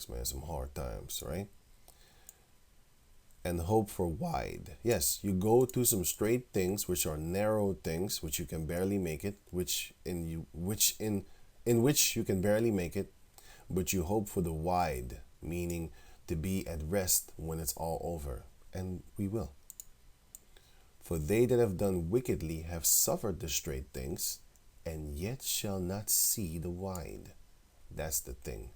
things, man, some hard times, right? And hope for wide. Yes, you go to some straight things, which are narrow things, which you can barely make it, in which you can barely make it, but you hope for the wide, meaning to be at rest when it's all over, and we will. For they that have done wickedly have suffered the straight things, and yet shall not see the wide. That's the thing.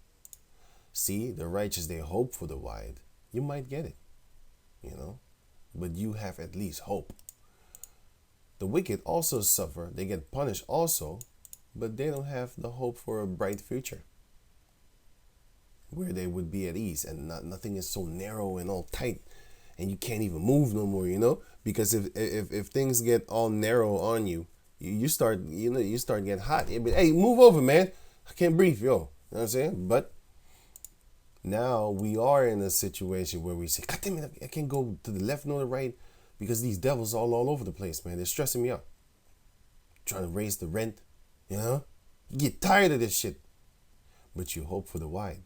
See, the righteous, they hope for the wide. You might get it, but you have at least hope. The wicked also suffer, they get punished also, but they don't have the hope for a bright future where they would be at ease and nothing is so narrow and all tight and you can't even move no more, because if things get all narrow on you, you start getting hot. Hey, move over, man. I can't breathe, yo. You know what I'm saying? But now we are in a situation where we say, God damn it, I can't go to the left nor the right because these devils all over the place, man. They're stressing me out. Trying to raise the rent, You get tired of this shit. But you hope for the wide.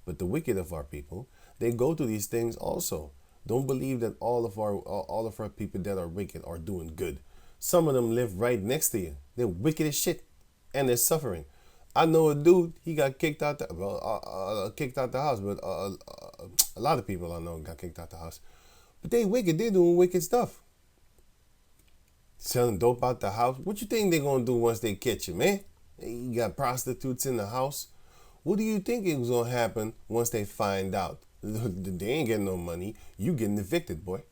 But the wicked of our people, they go to these things also. Don't believe that all of our people that are wicked are doing good. Some of them live right next to you. They're wicked as shit, and they're suffering. I know a dude. He got kicked out the house, but a lot of people I know got kicked out the house. But they wicked. They're doing wicked stuff. Selling dope out the house. What you think they're gonna do once they catch you, man? You got prostitutes in the house. What do you think is gonna happen once they find out? They ain't getting no money. You getting evicted, boy.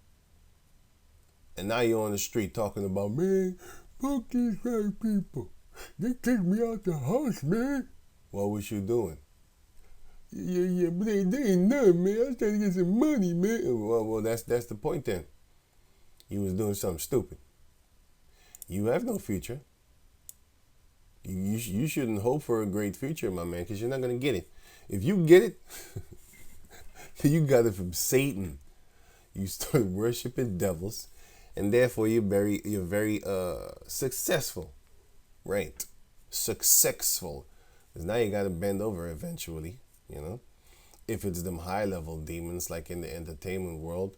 And now you're on the street talking about, man, fuck these white people. They kicked me out the house, man. What was you doing? Yeah, but they ain't nothing, man. I was trying to get some money, man. Well, that's the point then. You was doing something stupid. You have no future. You shouldn't hope for a great future, my man, because you're not going to get it. If you get it, you got it from Satan. You start worshiping devils, and therefore you're very successful. Right. Successful. Because now you got to bend over eventually, If it's them high-level demons like in the entertainment world.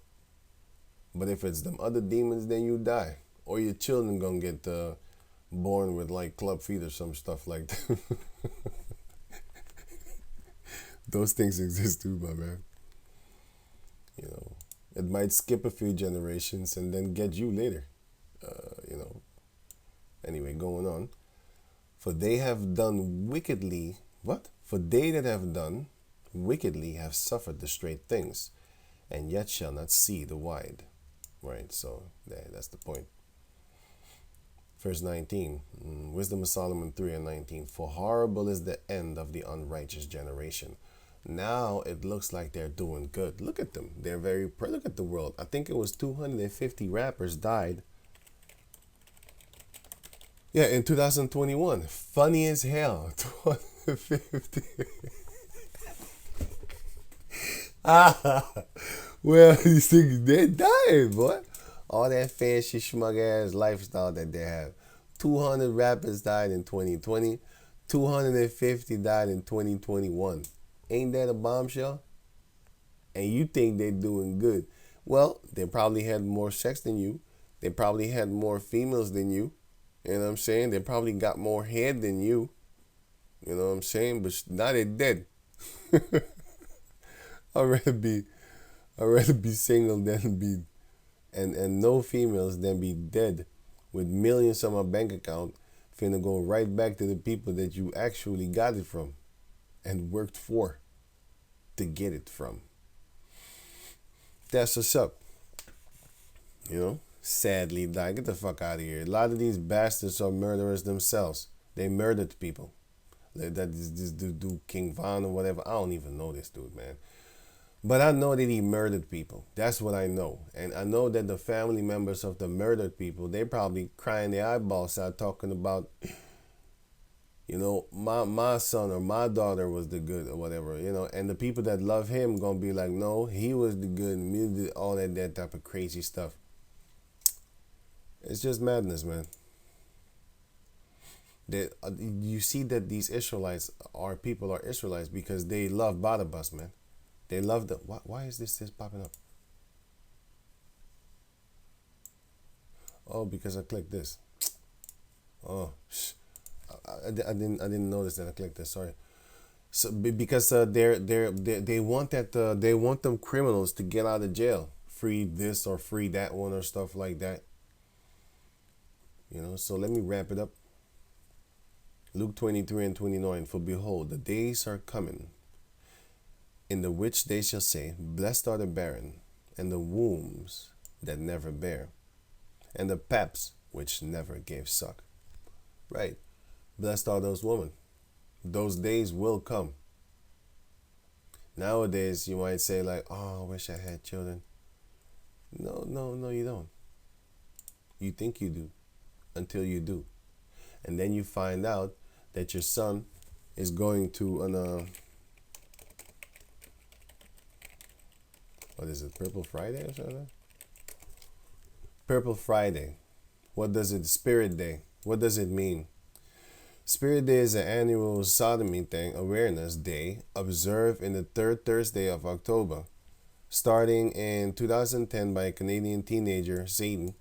But if it's them other demons, then you die. Or your children going to get born with like club feet or some stuff like that. Those things exist too, my man. It might skip a few generations and then get you later. Anyway, going on. For they have done wickedly. What? For they that have done wickedly have suffered the straight things, and yet shall not see the wide. Right, so that's the point. Verse 19, Wisdom of Solomon 3 and 19. For horrible is the end of the unrighteous generation. Now it looks like they're doing good. Look at them. They're look at the world. I think it was 250 rappers died. Yeah, in 2021. Funny as hell. 250. Well, these things, they're dying, boy. All that fancy schmug ass lifestyle that they have. 200 rappers died in 2020. 250 died in 2021. Ain't that a bombshell? And you think they're doing good. Well, they probably had more sex than you. They probably had more females than you. You know what I'm saying? They probably got more head than you. You know what I'm saying? But now they're dead. I'd rather be single than be and no females than be dead with millions on my bank account, finna go right back to the people that you actually got it from and worked for to get it from. That's what's up. Sadly, die. Get the fuck out of here. A lot of these bastards are murderers themselves. They murdered people. That this dude King Von or whatever. I don't even know this dude, man. But I know that he murdered people. That's what I know. And I know that the family members of the murdered people, they probably crying their eyeballs out talking about, my son or my daughter was the good or whatever, And the people that love him going to be like, no, he was the good. And all that type of crazy stuff. It's just madness, man. That you see that these Israelites are Israelites because they love Barnabas, man. They love the. Why is this popping up? Oh, because I clicked this. Oh, I didn't notice that I clicked this. Sorry. So because they want that they want them criminals to get out of jail, free this or free that one or stuff like that. So let me wrap it up. Luke 23:29. For behold, the days are coming, in the which they shall say, blessed are the barren, and the wombs that never bear, and the paps which never gave suck. Right. Blessed are those women. Those days will come. Nowadays, you might say like, oh, I wish I had children. No, you don't. You think you do until you do. And then you find out that your son is going to what is it, Purple Friday or something? Purple Friday. What does it, Spirit Day? What does it mean? Spirit Day is an annual sodomy awareness day observed in the third Thursday of October. Starting in 2010 by a Canadian teenager, Satan,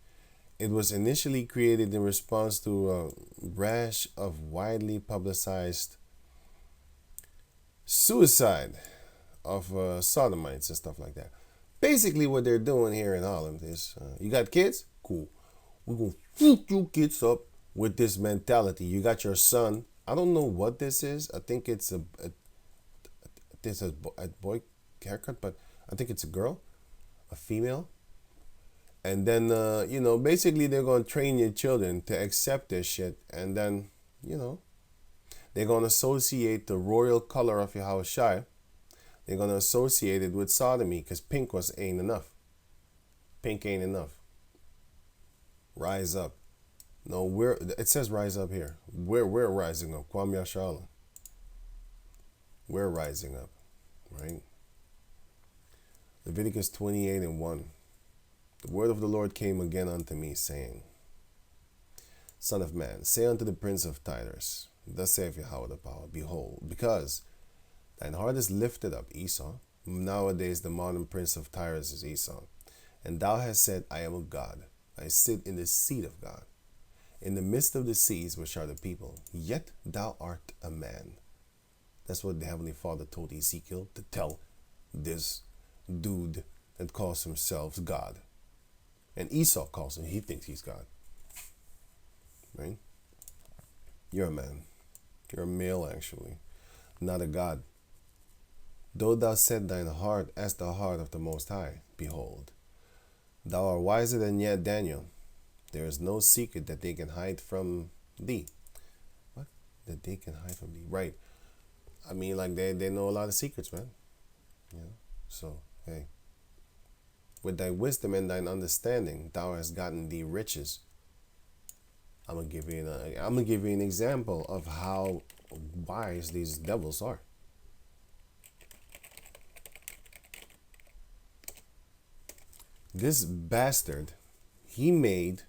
it was initially created in response to a rash of widely publicized suicide of sodomites and stuff like that. Basically, what they're doing here in Holland is, you got kids? Cool. We're going to fuck your kids up with this mentality. You got your son. I don't know what this is. I think it's a boy haircut, but I think it's a girl, a female. And then, basically they're going to train your children to accept this shit. And then, they're going to associate the royal color of your house shy. They're going to associate it with sodomy because pink ain't enough. Pink ain't enough. Rise up. No, it says rise up here. We're rising up. Kwame Ashala. We're rising up, right? Leviticus 28:1. The word of the Lord came again unto me, saying, Son of man, say unto the prince of Tyrus, thus saith Yahweh the power, behold, because thine heart is lifted up, Esau. Nowadays the modern prince of Tyrus is Esau. And thou hast said, I am a God. I sit in the seat of God, in the midst of the seas, which are the people. Yet thou art a man. That's what the Heavenly Father told Ezekiel to tell this dude that calls himself God. And Esau calls him, he thinks he's God. Right? You're a man. You're a male, actually, not a God. Though thou set thine heart as the heart of the Most High, behold, thou art wiser than yet Daniel. There is no secret that they can hide from thee. What? That they can hide from thee. Right. I mean, like they know a lot of secrets, man. So, hey. With thy wisdom and thine understanding, thou hast gotten thee riches. I'm gonna give you an example of how wise these devils are. This bastard, he made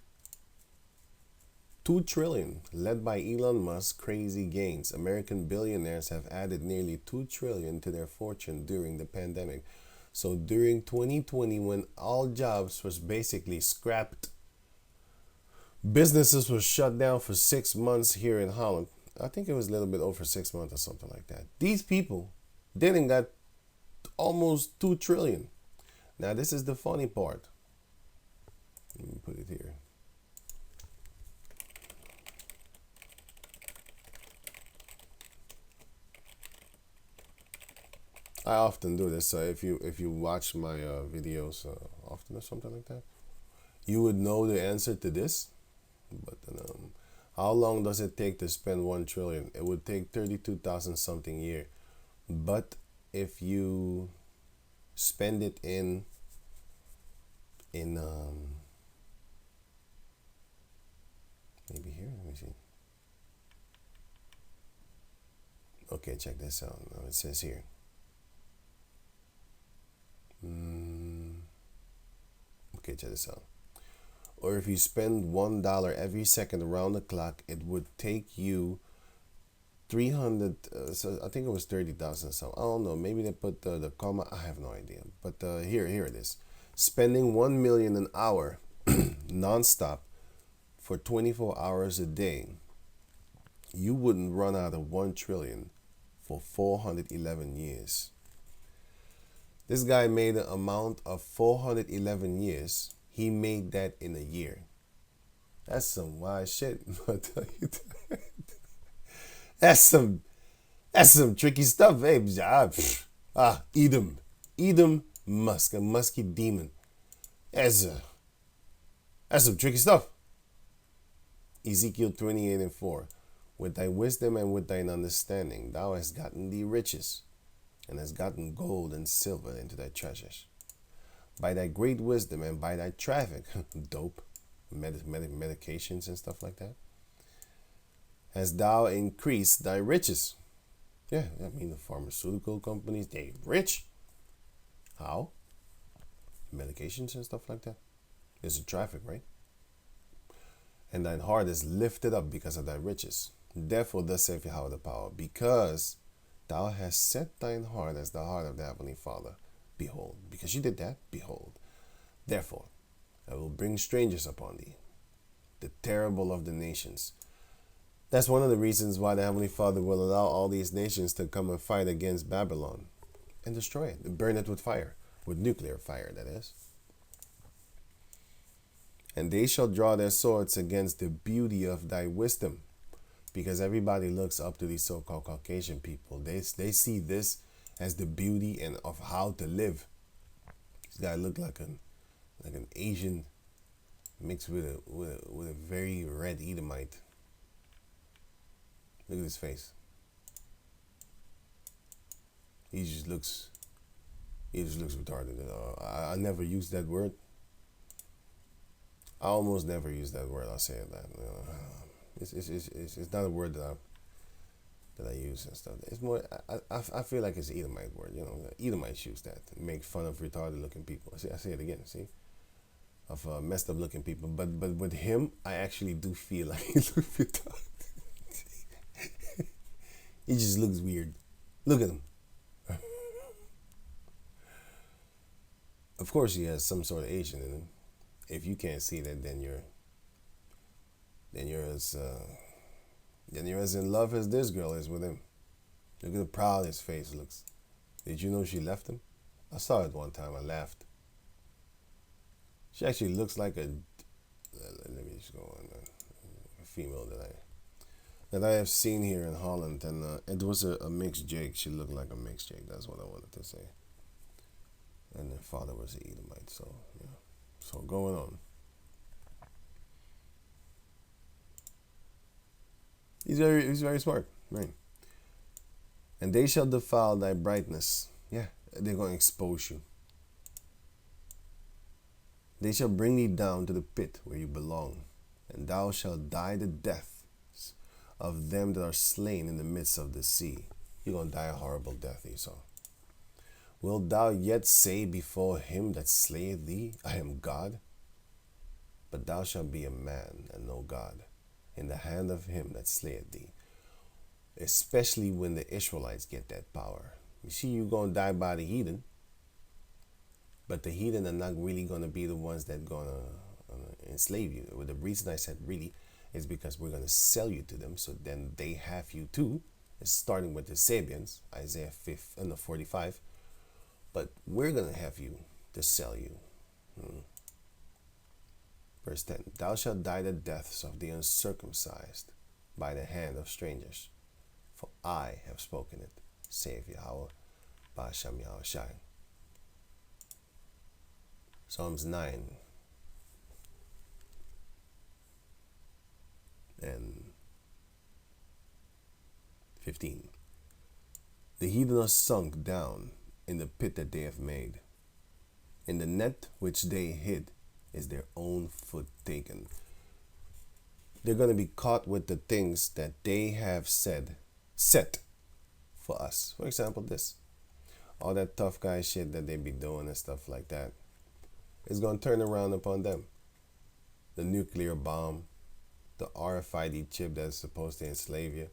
2 trillion, led by Elon Musk's crazy gains. American billionaires have added nearly 2 trillion to their fortune during the pandemic. So during 2020, when all jobs was basically scrapped, businesses were shut down for 6 months here in Holland. I think it was a little bit over 6 months or something like that. These people didn't got almost 2 trillion. Now this is the funny part. Let me put it here. I often do this. So if you watch my videos often or something like that, you would know the answer to this. But how long does it take to spend 1 trillion? It would take 32,000 something year. But if you spend it in maybe here, let me see. Okay, check this out. Now it says here. Okay, check this out. Or if you spend $1 every second around the clock, it would take you 300. So I think it was 30,000. So I don't know. Maybe they put the comma. I have no idea. But here it is. Spending 1 million an hour, nonstop, for 24 hours a day, you wouldn't run out of 1 trillion for 411 years. This guy made an amount of 411 years. He made that in a year. That's some wild shit. That's some tricky stuff, eh? Edom, Musk, a musky demon. That's some tricky stuff. Ezekiel 28:4. With thy wisdom and with thine understanding, thou hast gotten thee riches, and hast gotten gold and silver into thy treasures. By thy great wisdom and by thy traffic, dope, medications and stuff like that, hast thou increased thy riches. Yeah, I mean the pharmaceutical companies, they rich. How? Medications and stuff like that. There's a traffic, right? And thine heart is lifted up because of thy riches. Therefore, thus saith Yahweh the power, because thou hast set thine heart as the heart of the Heavenly Father. Behold, because you did that, behold. Therefore, I will bring strangers upon thee, the terrible of the nations. That's one of the reasons why the Heavenly Father will allow all these nations to come and fight against Babylon and destroy it, and burn it with fire, with nuclear fire, that is. And they shall draw their swords against the beauty of thy wisdom, because everybody looks up to these so-called Caucasian people. They see this as the beauty and of how to live. This guy looked like an Asian mixed with a very red Edomite. Look at his face. He just looks retarded. I never used that word. I almost never use that word. I'll say that. It's not a word that I use and stuff. It's more. I feel like it's an Edomite word. You know, Edomites use that to make fun of retarded looking people. I say it again. See, of messed up looking people. But with him, I actually do feel like he looks retarded. He just looks weird. Look at him. Of course, he has some sort of Asian in him. If you can't see that, then you're as in love as this girl is with him. Look at how proud his face looks. Did you know she left him? I saw it one time. I laughed. She actually looks like a. Let me just go on. A female that I have seen here in Holland, and it was a mixed jig. She looked like a mixed jig. That's what I wanted to say. And her father was an Edomite, so yeah. So going on. He's very smart, right? And they shall defile thy brightness. Yeah, they're going to expose you. They shall bring thee down to the pit where you belong, and thou shalt die the death of them that are slain in the midst of the sea. You're going to die a horrible death, Esau. Wilt thou yet say before him that slayeth thee, I am God? But thou shalt be a man and no God in the hand of him that slayeth thee. Especially when the Israelites get that power. You see, you're going to die by the heathen. But the heathen are not really going to be the ones that going to enslave you. Well, the reason I said really is because we're going to sell you to them. So then they have you too. It's starting with the Sabians, Isaiah 45. But we're going to have you to sell you. Verse 10. Thou shalt die the deaths of the uncircumcised by the hand of strangers. For I have spoken it, saith Yahweh, Ba'ashem Yahushai. Psalms 9 and 15. The heathen are sunk down in the pit that they have made. In the net which they hid is their own foot taken. They're going to be caught with the things that they have set for us. For example, this. All that tough guy shit that they be doing and stuff like that is going to turn around upon them. the nuclear bomb, the RFID chip that's supposed to enslave you,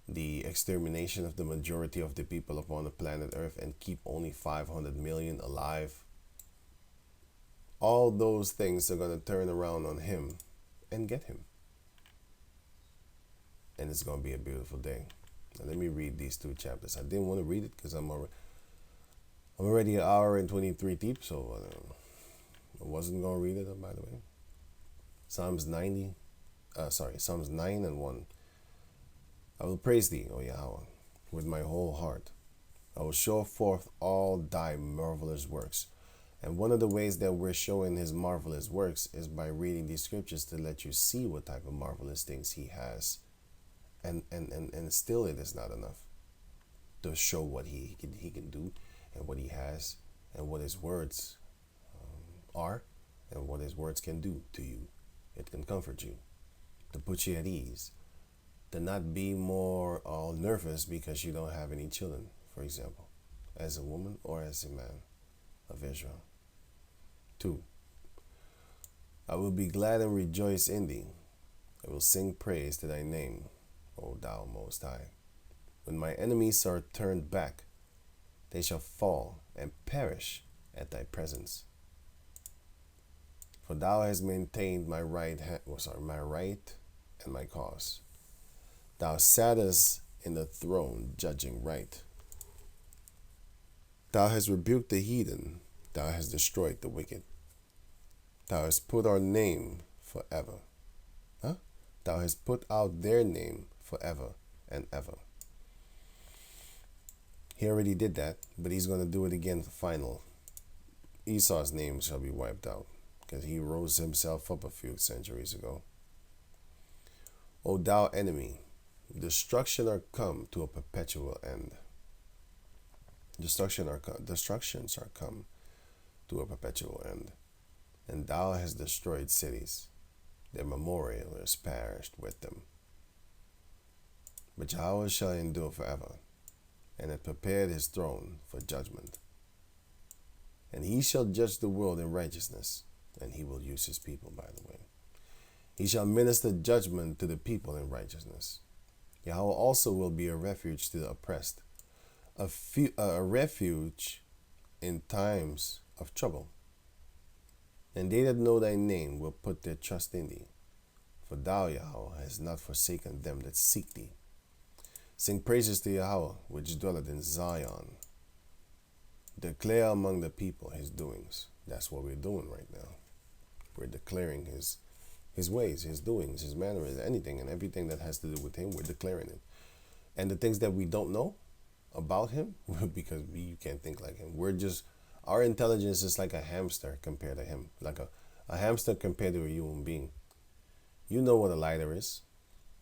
the extermination of the majority of the people upon the planet Earth and keep only 500 million alive. All those things are going to turn around on him and get him. And it's going to be a beautiful day. Now, let me read these 2 chapters. I didn't want to read it because I'm already an hour and 23 deep, so I wasn't going to read it, by the way. Psalms 9 and 1. I will praise thee, O Yahweh, with my whole heart. I will show forth all thy marvelous works. And one of the ways that we're showing his marvelous works is by reading these scriptures to let you see what type of marvelous things he has. And still it is not enough to show what he can do and what he has and what his words are and what his words can do to you. It can comfort you, to put you at ease, to not be more nervous because you don't have any children, for example, as a woman or as a man of Israel. 2. I will be glad and rejoice in thee. I will sing praise to thy name, O thou most high. When my enemies are turned back, they shall fall and perish at thy presence. For thou hast maintained my right and my cause. Thou sattest in the throne, judging right. Thou hast rebuked the heathen. Thou hast destroyed the wicked. Thou hast put our name forever. Thou hast put out their name forever and ever. He already did that, but he's going to do it again for final. Esau's name shall be wiped out because he rose himself up a few centuries ago. O thou enemy, destruction are come to a perpetual end. Destructions are come to a perpetual end. And thou hast destroyed cities. Their memorial is perished with them. But Yahweh shall endure forever, and hath prepared his throne for judgment. And he shall judge the world in righteousness, and he will use his people, by the way. He shall minister judgment to the people in righteousness. Yahweh also will be a refuge to the oppressed, a refuge in times of trouble. And they that know thy name will put their trust in thee. For thou, Yahweh, hast not forsaken them that seek thee. Sing praises to Yahweh, which dwelleth in Zion. Declare among the people his doings. That's what we're doing right now. We're declaring his ways, his doings, his manners, anything and everything that has to do with him, we're declaring it. And the things that we don't know about him, because you can't think like him, our intelligence is like a hamster compared to him, like a hamster compared to a human being. You know what a lighter is.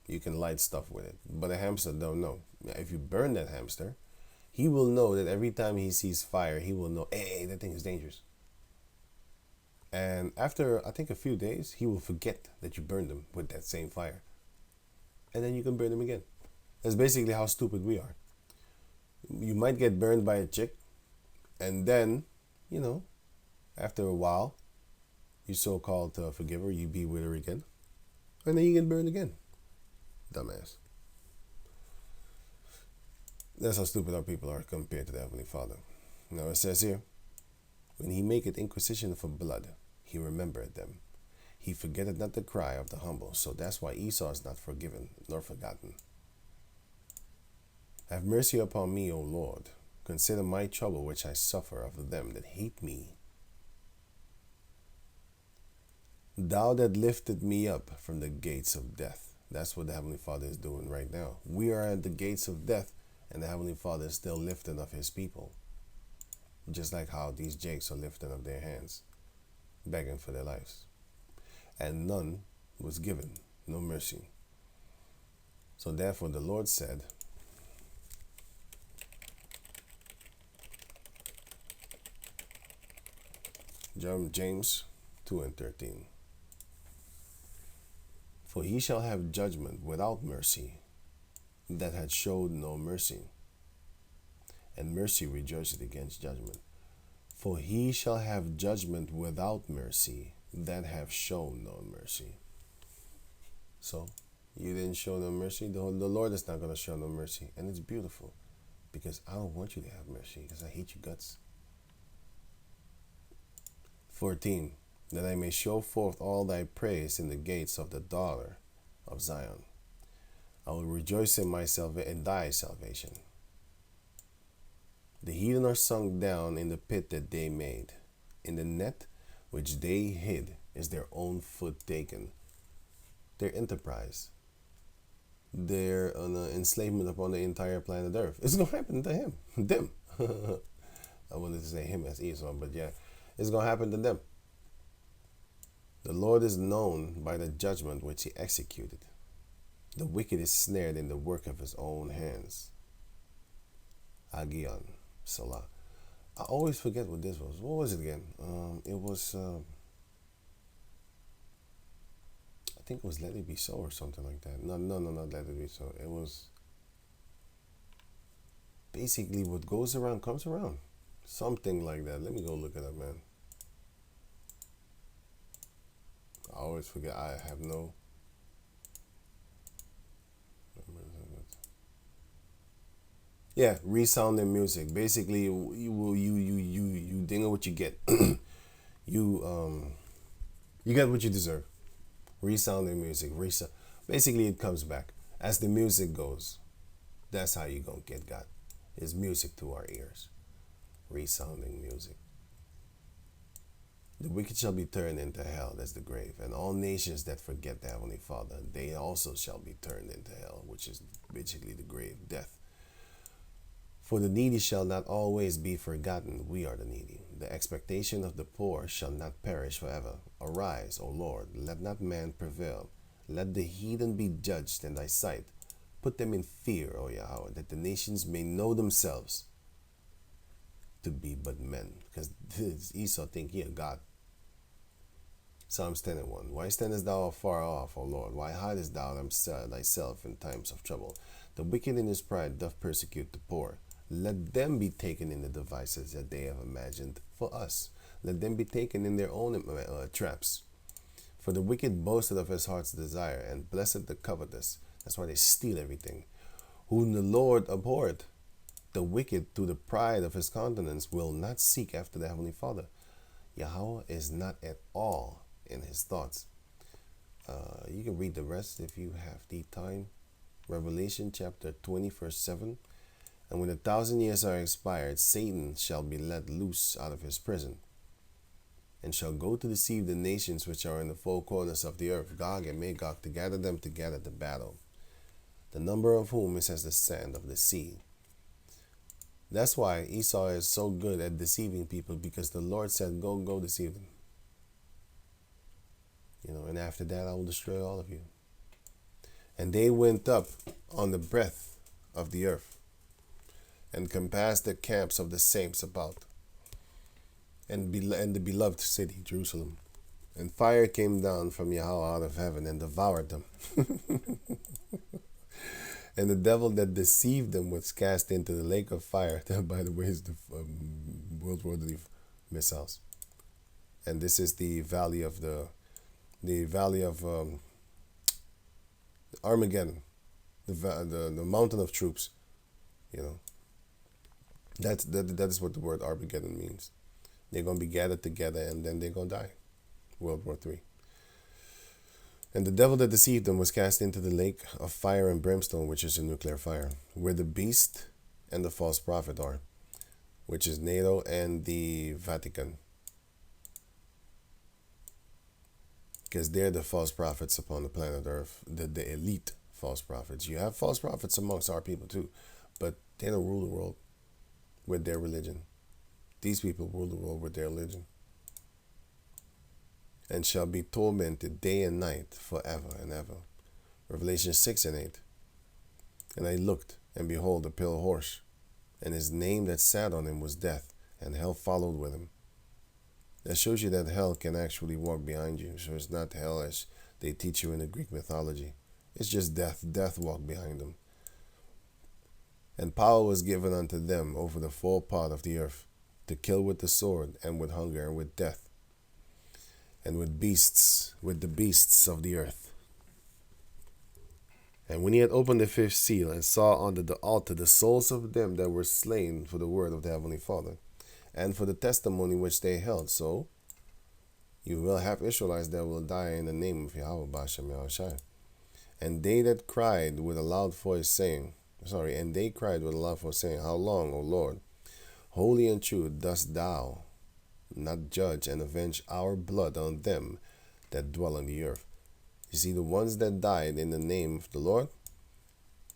You can light stuff with it, but a hamster don't know. If you burn that hamster, he will know that every time he sees fire, he will know, hey, that thing is dangerous. And after, I think, a few days, he will forget that you burned him with that same fire. And then you can burn him again. That's basically how stupid we are. You might get burned by a chick, and then, after a while, you so-called forgive her, you be with her again, and then you get burned again. Dumbass. That's how stupid our people are compared to the Heavenly Father. Now it says here, when he maketh inquisition for blood, he remembereth them. He forgetteth not the cry of the humble. So that's why Esau is not forgiven nor forgotten. Have mercy upon me, O Lord. Consider my trouble which I suffer of them that hate me. Thou that lifted me up from the gates of death. That's what the Heavenly Father is doing right now. We are at the gates of death, and the Heavenly Father is still lifting up his people. Just like how these jakes are lifting up their hands, begging for their lives. And none was given, no mercy. So therefore the Lord said, James 2:13. For he shall have judgment without mercy, that had showed no mercy. And mercy rejoiceth against judgment. For he shall have judgment without mercy, that have shown no mercy. So, you didn't show no mercy, the Lord is not going to show no mercy. And it's beautiful, because I don't want you to have mercy, because I hate your guts. 14. That I may show forth all thy praise in the gates of the daughter of Zion. I will rejoice in myself in thy salvation. The heathen are sunk down in the pit that they made. In the net which they hid is their own foot taken. Their enterprise, their enslavement upon the entire planet Earth. It's going to happen to him, them. I wanted to say him as Esau, but yeah, it's going to happen to them. The Lord is known by the judgment which he executed. The wicked is snared in the work of his own hands. Agion, Salah. I always forget what this was. What was it again? It was, I think it was Let It Be So or something like that. No, not Let It Be So. It was basically what goes around comes around. Something like that. Let me go look it up, man. I always forget. I have no. Yeah, resounding music. Basically, you dingo what you get. You get what you deserve. Resounding music. Basically, it comes back as the music goes. That's how you gonna get God. Is music to our ears. Resounding music. The wicked shall be turned into hell, that's the grave, and all nations that forget the Heavenly Father, they also shall be turned into hell, which is basically the grave, death. For the needy shall not always be forgotten, we are the needy. The expectation of the poor shall not perish forever. Arise, O Lord, let not man prevail. Let the heathen be judged in thy sight. Put them in fear, O Yahweh, that the nations may know themselves to be but men. Because Esau think he a God. Psalms 10:1. Why standest thou afar off, O Lord? Why hidest thou thyself in times of trouble? The wicked in his pride doth persecute the poor. Let them be taken in the devices that they have imagined for us. Let them be taken in their own traps. For the wicked boasted of his heart's desire, and blessed the covetous. That's why they steal everything. Whom the Lord abhorred. The wicked, through the pride of his countenance, will not seek after the Heavenly Father. Yahweh is not at all in his thoughts. You can read the rest if you have the time. Revelation chapter 20, verse 7. And when 1,000 years are expired, Satan shall be let loose out of his prison, and shall go to deceive the nations which are in the four corners of the earth, Gog and Magog, to gather them together to battle, the number of whom is as the sand of the sea. That's why Esau is so good at deceiving people, because the Lord said, go deceive them. And after that, I will destroy all of you. And they went up on the breadth of the earth, and compassed the camps of the saints about, and the beloved city, Jerusalem. And fire came down from Yahweh out of heaven and devoured them. And the devil that deceived them was cast into the lake of fire. That, by the way, is the World War III missiles. And this is the valley of Armageddon, the mountain of troops. That is what the word Armageddon means. They're going to be gathered together, and then they're going to die. World War III. And the devil that deceived them was cast into the lake of fire and brimstone, which is a nuclear fire, where the beast and the false prophet are, which is NATO and the Vatican. Because they're the false prophets upon the planet Earth, the elite false prophets. You have false prophets amongst our people too, but they don't rule the world with their religion. These people rule the world with their religion. And shall be tormented day and night forever and ever. Revelation 6:8. And I looked, and behold, a pale horse, and his name that sat on him was Death, and hell followed with him. That shows you that hell can actually walk behind you. So it's not hell as they teach you in the Greek mythology. It's just death. Death walked behind them. And power was given unto them over the full part of the earth, to kill with the sword, and with hunger, and with death. and with the beasts of the earth. And when he had opened the fifth seal, and saw under the altar the souls of them that were slain for the word of the heavenly Father, and for the testimony which they held. So you will have Israelites that will die in the name of Yahweh Bashem Yahushai. And they that cried with a loud voice saying, and they cried with a loud voice saying, How long, O Lord, holy and true, dost thou not judge and avenge our blood on them that dwell on the earth? You see, the ones that died in the name of the Lord,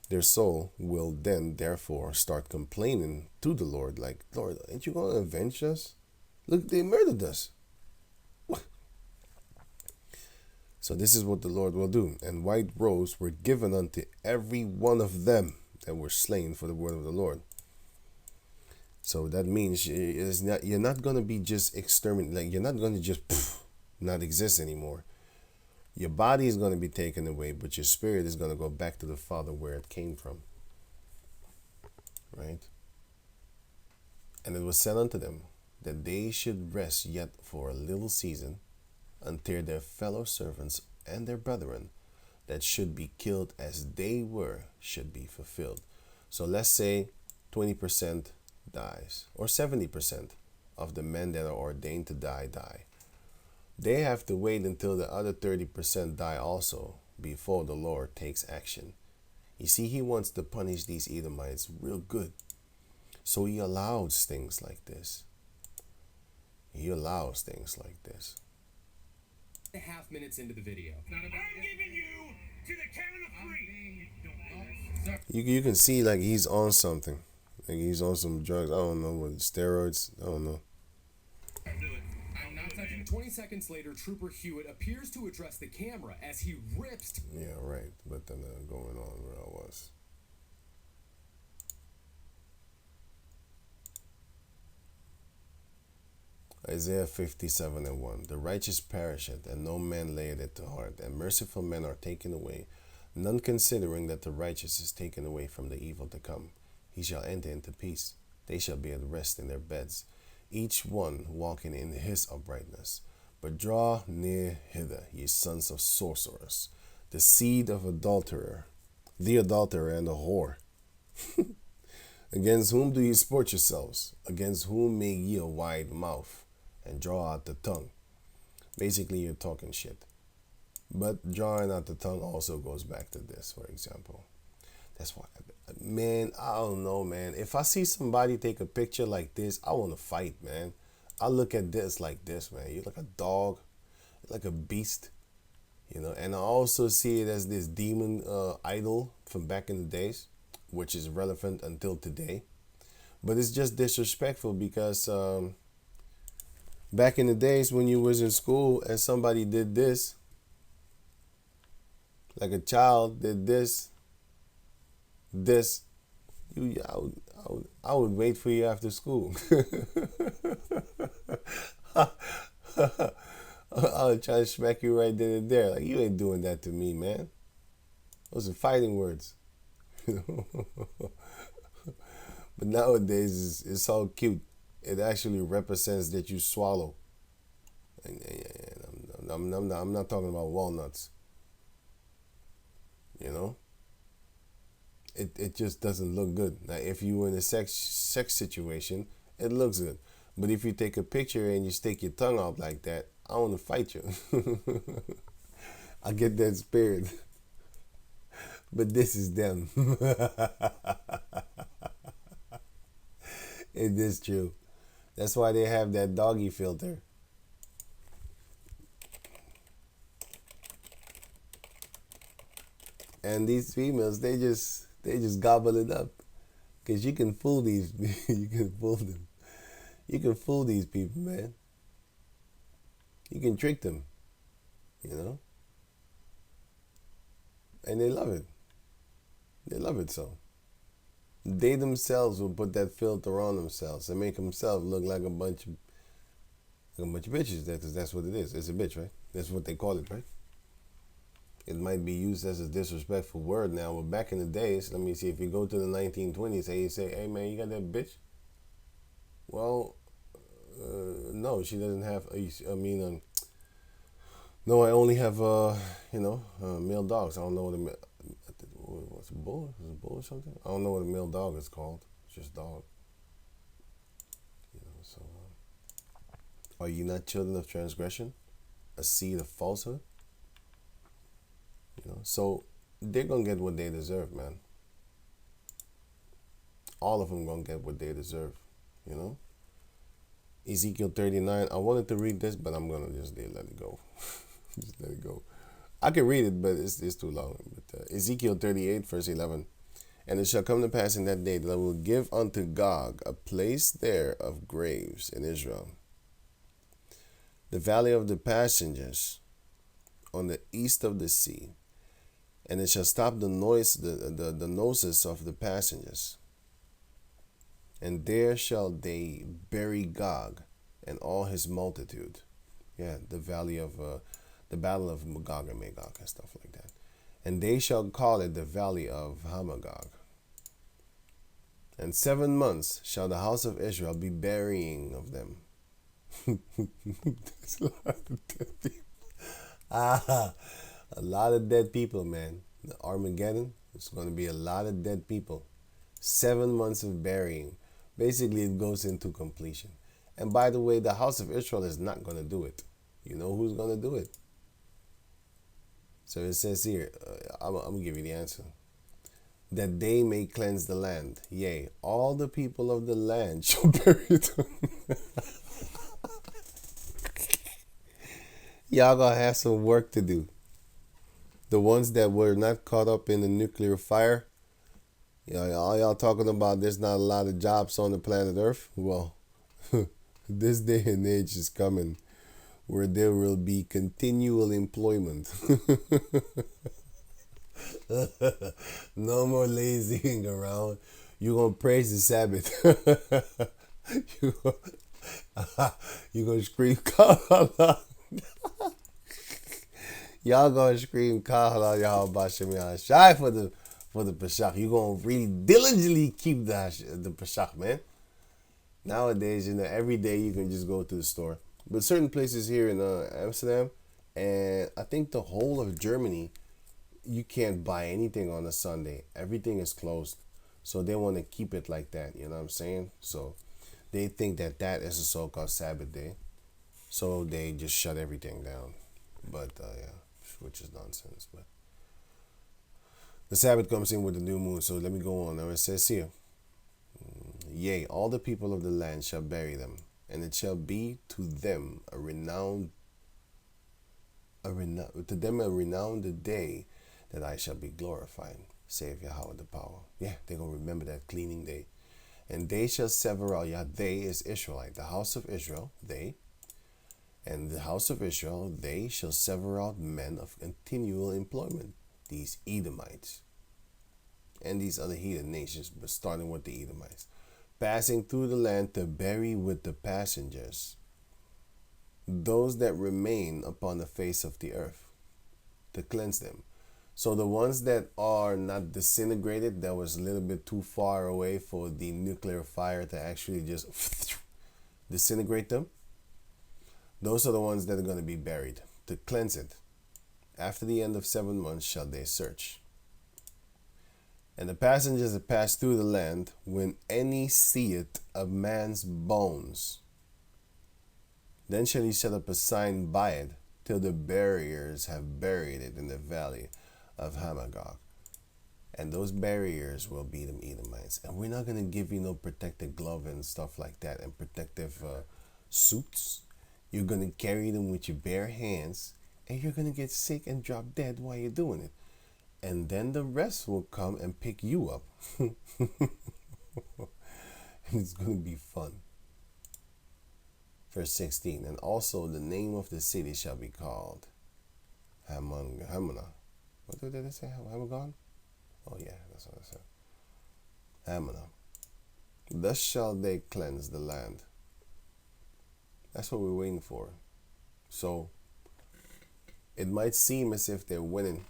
their soul will then therefore start complaining to the Lord, like, Lord, ain't you going to avenge us? Look, they murdered us. So this is what the Lord will do. And white robes were given unto every one of them that were slain for the word of the Lord. So that means you're not going to be just exterminated. Like, you're not going to just not exist anymore. Your body is going to be taken away, but your spirit is going to go back to the Father where it came from. Right? And it was said unto them that they should rest yet for a little season, until their fellow servants and their brethren that should be killed as they were should be fulfilled. So let's say 20% dies, or 70% of the men that are ordained to die. They have to wait until the other 30% die also before the Lord takes action. You see, he wants to punish these Edomites real good. So he allows things like this. He allows things like this. A half minutes into the video. I'm giving you to the count of 3. You can see like he's on something. Like he's on some drugs. I don't know what, steroids. I don't know. I'm not touching. 20 seconds later, Trooper Hewitt appears to address the camera as he rips. Yeah, right. But then going on where I was. Isaiah 57:1. The righteous perisheth, and no man layeth it to heart, and merciful men are taken away, none considering that the righteous is taken away from the evil to come. He shall enter into peace. They shall be at rest in their beds, each one walking in his uprightness. But draw near hither, ye sons of sorcerers, the seed of the adulterer and the whore. Against whom do ye sport yourselves? Against whom make ye a wide mouth, and draw out the tongue? Basically, you're talking shit. But drawing out the tongue also goes back to this, for example. That's why, man, I don't know, man. If I see somebody take a picture like this, I want to fight, man. I look at this like this, man. You're like a dog, like a beast, you know. And I also see it as this demon idol from back in the days, which is relevant until today. But it's just disrespectful because back in the days when you was in school and somebody did this, like a child did this, I would wait for you after school. I would try to smack you right then and there. Like, you ain't doing that to me, man. Those are fighting words. But nowadays, it's all cute. It actually represents that you swallow. And I'm not talking about walnuts. You know? It just doesn't look good. Now, if you were in a sex situation, it looks good. But if you take a picture and you stick your tongue out like that, I want to fight you. I get that spirit. But this is them. It is true. That's why they have that doggy filter. And these females, they just gobble it up. Because you can fool these, you can fool them. You can fool these people, man. You can trick them, you know? And they love it. They love it so. They themselves will put that filter on themselves and make themselves look like a bunch of bitches. That's what it is. It's a bitch, right? That's what they call it, right? It might be used as a disrespectful word now, but back in the days, let me see, if you go to the 1920s and you say, hey man, you got that bitch? Well, no, she doesn't have, No, I only have male dogs. I don't know what what's a bull? Is it a bull or something? I don't know what a male dog is called. It's just dog. So, are you not children of transgression, a seed of falsehood? So they're gonna get what they deserve, man. All of them gonna get what they deserve. You know. Ezekiel 39. I wanted to read this, but I'm gonna just let it go. Just let it go. I can read it, but it's too long. But Ezekiel 38, verse 11. And it shall come to pass in that day that I will give unto Gog a place there of graves in Israel, the valley of the passengers, on the east of the sea, and it shall stop the noses of the passengers. And there shall they bury Gog and all his multitude. Yeah, the valley of the battle of Magog and Magog and stuff like that. And they shall call it the valley of Hamagog. And 7 months shall the house of Israel be burying of them. There's a lot of dead people. A lot of dead people, man. The Armageddon, it's going to be a lot of dead people. 7 months of burying. Basically, it goes into completion. And by the way, the house of Israel is not going to do it. You know who's going to do it? So it says here, I'm going to give you the answer. That they may cleanse the land. Yea, all the people of the land shall bury them. Y'all going to have some work to do. The ones that were not caught up in the nuclear fire, all y'all talking about there's not a lot of jobs on the planet Earth. Well, this day and age is coming where there will be continual employment. No more lazying around. You're going to praise the Sabbath. You're going to scream, Kahala. Y'all going to scream, Kahala, y'all Bashem Shai for the Pesach. You're going to really diligently keep the Pesach, man. Nowadays, every day you can just go to the store. But certain places here in Amsterdam, and I think the whole of Germany, you can't buy anything on a Sunday. Everything is closed. So they want to keep it like that, you know what I'm saying? So they think that is a so-called Sabbath day. So they just shut everything down. But, yeah, which is nonsense. But the Sabbath comes in with the new moon. So let me go on. Now it says here, yea, all the people of the land shall bury them, and it shall be to them a renowned day that I shall be glorified, saith Yahweh the power. Yeah, they're going to remember that cleaning day. And they shall sever out, they is Israelite, the house of Israel, they. And the house of Israel, they shall sever out men of continual employment, these Edomites. And these other heathen nations, but starting with the Edomites. Passing through the land to bury with the passengers those that remain upon the face of the earth, to cleanse them. So the ones that are not disintegrated, that was a little bit too far away for the nuclear fire to actually just disintegrate them, those are the ones that are going to be buried, to cleanse it. After the end of 7 months shall they search. And the passengers that pass through the land, when any seeth a man's bones, then shall he set up a sign by it, till the buriers have buried it in the valley of Hamagog. And those barriers will be them Edomites. And we're not going to give you no protective glove and stuff like that, and protective suits. You're going to carry them with your bare hands, and you're going to get sick and drop dead while you're doing it. And then the rest will come and pick you up. It's going to be fun. Verse 16, and also the name of the city shall be called Hamana. What did they say? Hamagon? Oh yeah, that's what I said. Hamana. Thus shall they cleanse the land. That's what we're waiting for. So it might seem as if they're winning,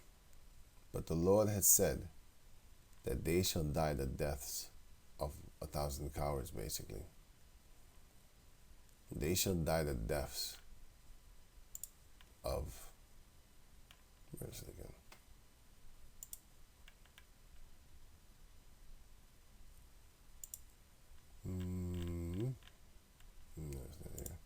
but the Lord had said that they shall die the deaths of 1,000 cowards, basically. They shall die the deaths of finish it again. No, it's not here.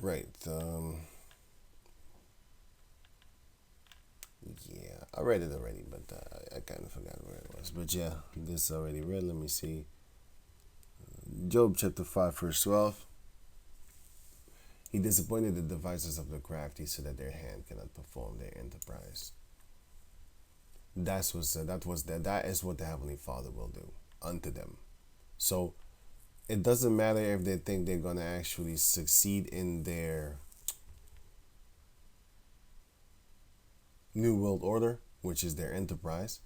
Right. Yeah, I read it already, but I kind of forgot where it was. But yeah, this already read. Let me see. Job chapter 5, verse 12. He disappointed the devices of the crafty so that their hand cannot perform their enterprise. That is what the Heavenly Father will do unto them. So it doesn't matter if they think they're gonna actually succeed in their new world order, which is their enterprise.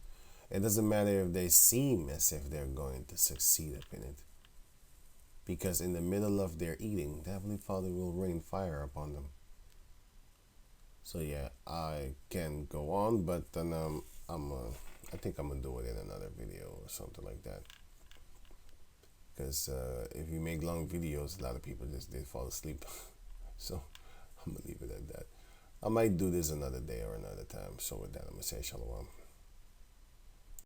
It doesn't matter if they seem as if they're going to succeed up in it. Because in the middle of their eating, the Heavenly Father will rain fire upon them. So yeah, I can go on, but then I think I'm gonna do it in another video or something like that. Because if you make long videos, a lot of people they fall asleep. So I'm gonna leave it at that. I might do this another day or another time. So with that, I'm gonna say shalom.